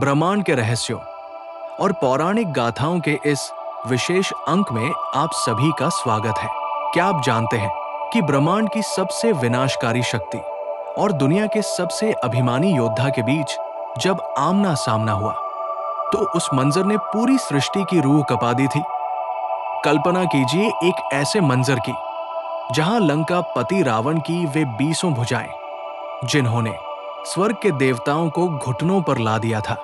ब्रह्मांड के रहस्यों और पौराणिक गाथाओं के इस विशेष अंक में आप सभी का स्वागत है। क्या आप जानते हैं कि ब्रह्मांड की सबसे विनाशकारी शक्ति और दुनिया के सबसे अभिमानी योद्धा के बीच जब आमना सामना हुआ तो उस मंजर ने पूरी सृष्टि की रूह कपा दी थी। कल्पना कीजिए एक ऐसे मंजर की जहां लंका पति रावण की वे 20 भुजाएं जिन्होंने स्वर्ग के देवताओं को घुटनों पर ला दिया था,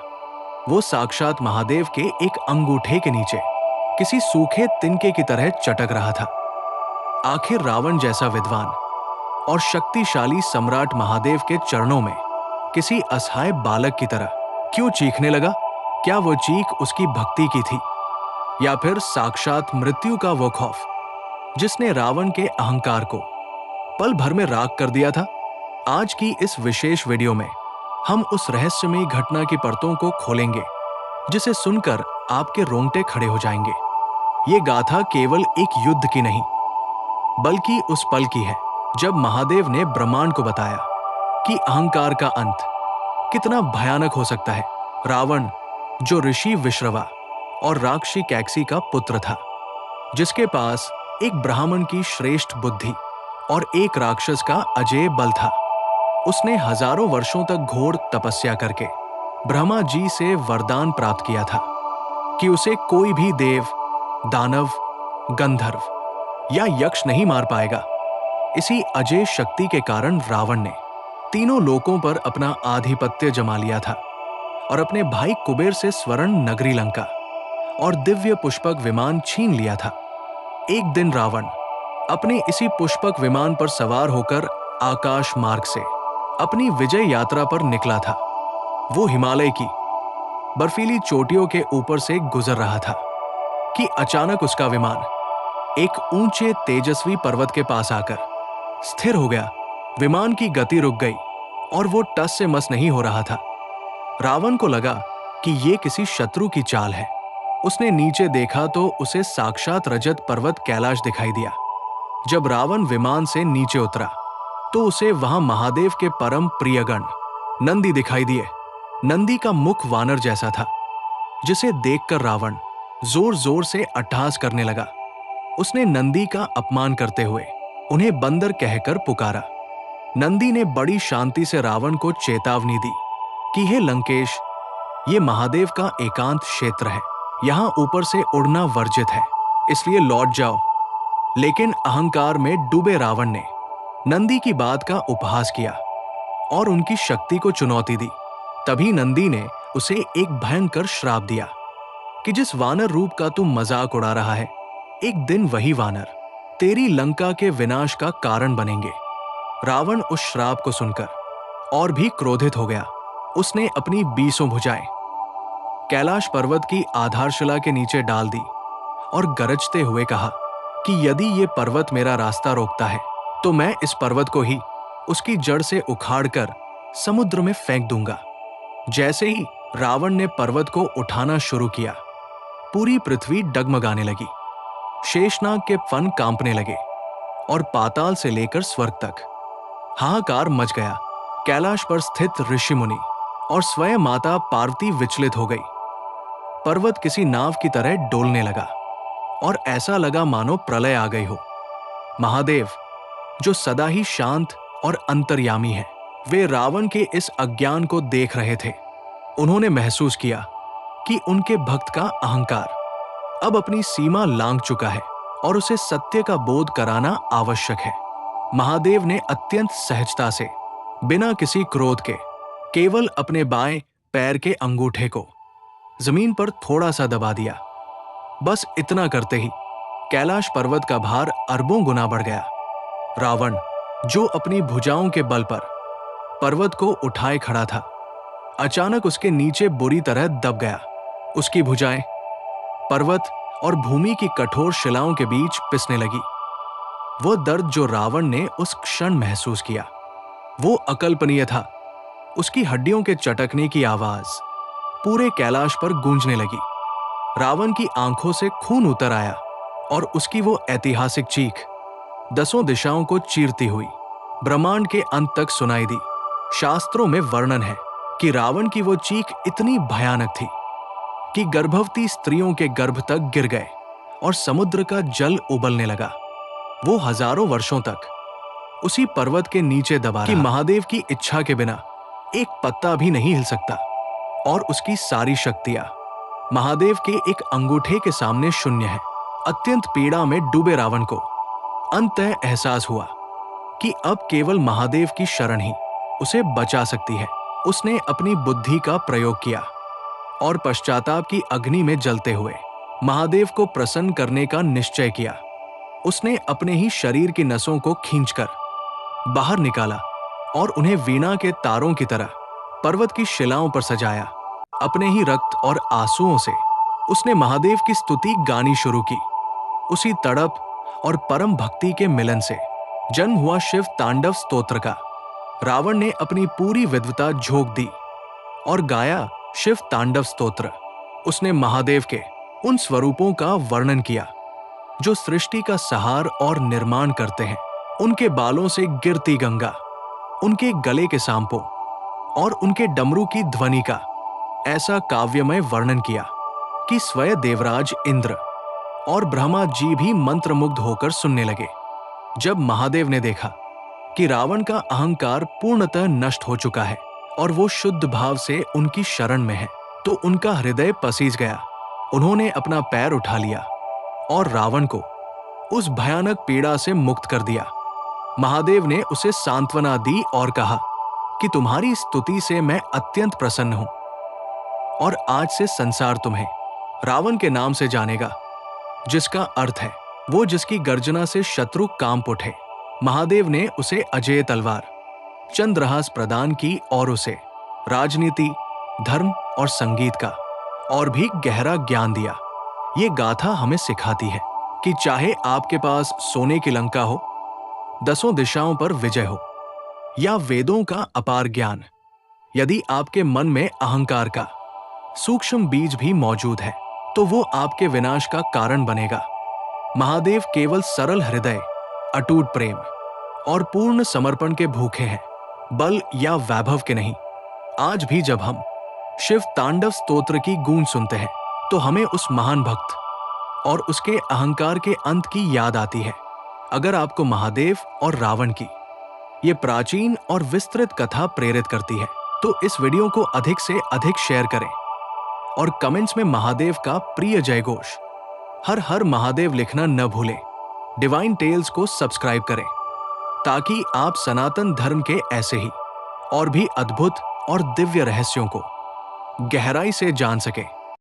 वो साक्षात महादेव के एक अंगूठे के नीचे किसी सूखे तिनके की तरह चटक रहा था। आखिर रावण जैसा विद्वान और शक्तिशाली सम्राट महादेव के चरणों में किसी असहाय बालक की तरह क्यों चीखने लगा? क्या वो चीख उसकी भक्ति की थी या फिर साक्षात मृत्यु का वो खौफ जिसने रावण के अहंकार को पल भर में राख कर दिया था? आज की इस विशेष वीडियो में हम उस रहस्यमयी घटना की परतों को खोलेंगे जिसे सुनकर आपके रोंगटे खड़े हो जाएंगे। ये गाथा केवल एक युद्ध की नहीं बल्कि उस पल की है जब महादेव ने ब्रह्मांड को बताया कि अहंकार का अंत कितना भयानक हो सकता है। रावण, जो ऋषि विश्रवा और राक्षसी कैकसी का पुत्र था, जिसके पास एक ब्राह्मण की श्रेष्ठ बुद्धि और एक राक्षस का अजेय बल था, उसने हजारों वर्षों तक घोर तपस्या करके ब्रह्मा जी से वरदान प्राप्त किया था कि उसे कोई भी देव, दानव, गंधर्व या यक्ष नहीं मार पाएगा। इसी अजेय शक्ति के कारण रावण ने तीनों लोकों पर अपना आधिपत्य जमा लिया था और अपने भाई कुबेर से स्वर्ण नगरी लंका और दिव्य पुष्पक विमान छीन लिया था। एक दिन रावण अपने इसी पुष्पक विमान पर सवार होकर आकाश मार्ग से अपनी विजय यात्रा पर निकला था। वो हिमालय की बर्फीली चोटियों के ऊपर से गुजर रहा था कि अचानक उसका विमान एक ऊंचे तेजस्वी पर्वत के पास आकर स्थिर हो गया। विमान की गति रुक गई और वो टस से मस नहीं हो रहा था। रावण को लगा कि ये किसी शत्रु की चाल है। उसने नीचे देखा तो उसे साक्षात रजत पर्वत कैलाश दिखाई दिया। जब रावण विमान से नीचे उतरा तो उसे वहां महादेव के परम प्रियगण नंदी दिखाई दिए। नंदी का मुख वानर जैसा था, जिसे देखकर रावण जोर जोर से अट्टहास करने लगा। उसने नंदी का अपमान करते हुए उन्हें बंदर कहकर पुकारा। नंदी ने बड़ी शांति से रावण को चेतावनी दी कि हे लंकेश, ये महादेव का एकांत क्षेत्र है, यहां ऊपर से उड़ना वर्जित है, इसलिए लौट जाओ। लेकिन अहंकार में डूबे रावण ने नंदी की बात का उपहास किया और उनकी शक्ति को चुनौती दी। तभी नंदी ने उसे एक भयंकर श्राप दिया कि जिस वानर रूप का तू मजाक उड़ा रहा है, एक दिन वही वानर तेरी लंका के विनाश का कारण बनेंगे। रावण उस श्राप को सुनकर और भी क्रोधित हो गया। उसने अपनी 20 भुजाएं कैलाश पर्वत की आधारशिला के नीचे डाल दी और गरजते हुए कहा कि यदि ये पर्वत मेरा रास्ता रोकता है तो मैं इस पर्वत को ही उसकी जड़ से उखाड़कर समुद्र में फेंक दूंगा। जैसे ही रावण ने पर्वत को उठाना शुरू किया, पूरी पृथ्वी डगमगाने लगी। शेषनाग के फन कांपने लगे और पाताल से लेकर स्वर्ग तक हाहाकार मच गया। कैलाश पर स्थित ऋषि मुनि और स्वयं माता पार्वती विचलित हो गई। पर्वत किसी नाव की तरह डोलने लगा और ऐसा लगा मानो प्रलय आ गई हो। महादेव, जो सदा ही शांत और अंतर्यामी है, वे रावण के इस अज्ञान को देख रहे थे। उन्होंने महसूस किया कि उनके भक्त का अहंकार अब अपनी सीमा लांघ चुका है और उसे सत्य का बोध कराना आवश्यक है। महादेव ने अत्यंत सहजता से, बिना किसी क्रोध के, केवल अपने बाएं पैर के अंगूठे को जमीन पर थोड़ा सा दबा दिया। बस इतना करते ही कैलाश पर्वत का भार अरबों गुना बढ़ गया। रावण, जो अपनी भुजाओं के बल पर पर्वत को उठाए खड़ा था, अचानक उसके नीचे बुरी तरह दब गया। उसकी भुजाएं पर्वत और भूमि की कठोर शिलाओं के बीच पिसने लगी। वह दर्द जो रावण ने उस क्षण महसूस किया, वो अकल्पनीय था। उसकी हड्डियों के चटकने की आवाज पूरे कैलाश पर गूंजने लगी। रावण की आंखों से खून उतर आया और उसकी वो ऐतिहासिक चीख 10 दिशाओं को चीरती हुई ब्रह्मांड के अंत तक सुनाई दी। शास्त्रों में वर्णन है कि रावण की वो चीख इतनी भयानक थी कि गर्भवती स्त्रियों के गर्भ तक गिर गए और समुद्र का जल उबलने लगा। वो हजारों वर्षों तक उसी पर्वत के नीचे दबा रहा कि महादेव की इच्छा के बिना एक पत्ता भी नहीं हिल सकता और उसकी सारी शक्तियां महादेव के एक अंगूठे के सामने शून्य है। अत्यंत पीड़ा में डूबे रावण को अंततः एहसास हुआ कि अब केवल महादेव की शरण ही उसे बचा सकती है। उसने अपनी बुद्धि का प्रयोग किया और पश्चाताप की अग्नि में जलते हुए महादेव को प्रसन्न करने का निश्चय किया। उसने अपने ही शरीर की नसों को खींचकर बाहर निकाला और उन्हें वीणा के तारों की तरह पर्वत की शिलाओं पर सजाया। अपने ही रक्त और आंसुओं से उसने महादेव की स्तुति गानी शुरू की। उसी तड़प और परम भक्ति के मिलन से जन्म हुआ शिव तांडव स्तोत्र का। रावण ने अपनी पूरी विद्वता झोंक दी और गाया शिव तांडव स्तोत्र। उसने महादेव के उन स्वरूपों का वर्णन किया जो सृष्टि का सहार और निर्माण करते हैं। उनके बालों से गिरती गंगा, उनके गले के सांपों और उनके डमरू की ध्वनि का ऐसा काव्यमय वर्णन किया कि स्वयं देवराज इंद्र और ब्रह्मा जी भी मंत्रमुग्ध होकर सुनने लगे। जब महादेव ने देखा कि रावण का अहंकार पूर्णतः नष्ट हो चुका है और वो शुद्ध भाव से उनकी शरण में है, तो उनका हृदय पसीज गया। उन्होंने अपना पैर उठा लिया और रावण को उस भयानक पीड़ा से मुक्त कर दिया। महादेव ने उसे सांत्वना दी और कहा कि तुम्हारी स्तुति से मैं अत्यंत प्रसन्न हूं और आज से संसार तुम्हें रावण के नाम से जानेगा, जिसका अर्थ है वो जिसकी गर्जना से शत्रु कांप उठे। महादेव ने उसे अजेय तलवार चंद्रहास प्रदान की और उसे राजनीति, धर्म और संगीत का और भी गहरा ज्ञान दिया। ये गाथा हमें सिखाती है कि चाहे आपके पास सोने की लंका हो, दसों दिशाओं पर विजय हो या वेदों का अपार ज्ञान, यदि आपके मन में अहंकार का सूक्ष्म बीज भी मौजूद है तो वो आपके विनाश का कारण बनेगा। महादेव केवल सरल हृदय, अटूट प्रेम और पूर्ण समर्पण के भूखे हैं, बल या वैभव के नहीं। आज भी जब हम शिव तांडव स्तोत्र की गूंज सुनते हैं तो हमें उस महान भक्त और उसके अहंकार के अंत की याद आती है। अगर आपको महादेव और रावण की ये प्राचीन और विस्तृत कथा प्रेरित करती है तो इस वीडियो को अधिक से अधिक शेयर करें और कमेंट्स में महादेव का प्रिय जयघोष हर हर महादेव लिखना न भूलें। डिवाइन टेल्स को सब्सक्राइब करें ताकि आप सनातन धर्म के ऐसे ही और भी अद्भुत और दिव्य रहस्यों को गहराई से जान सकें।